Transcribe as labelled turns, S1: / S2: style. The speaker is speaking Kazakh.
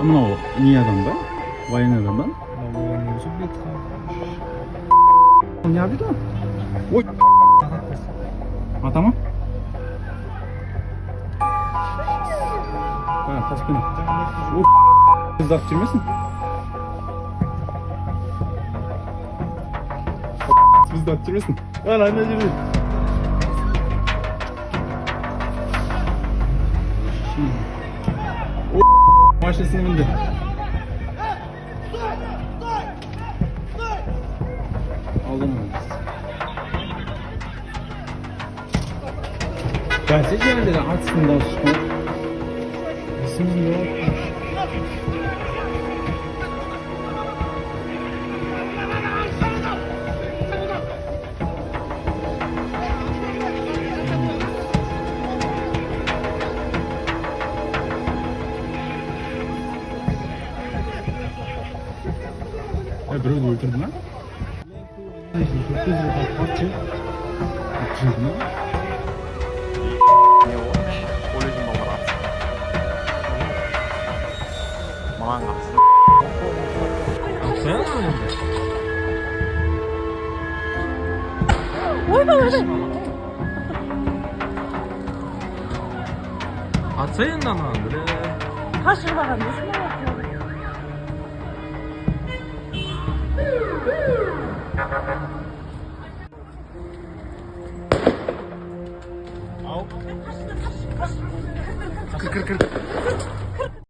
S1: Mынау не адам ба? Военный адам ба? Не обида? Ой. Ата ма? Таспен. Ой. Қыздап жүрмесін? Қыздап жүрмесін? Ана жүрмесін? Машинасына мінді. Алдым оны. Бәсе жерлері атысында ұшқан. Есіміз не болады? Біреуді өлтірді ма?
S2: Маған қапсыз.
S3: Atsayın da mı?
S4: Kaçırmadan ne yapıyor?
S2: Кір.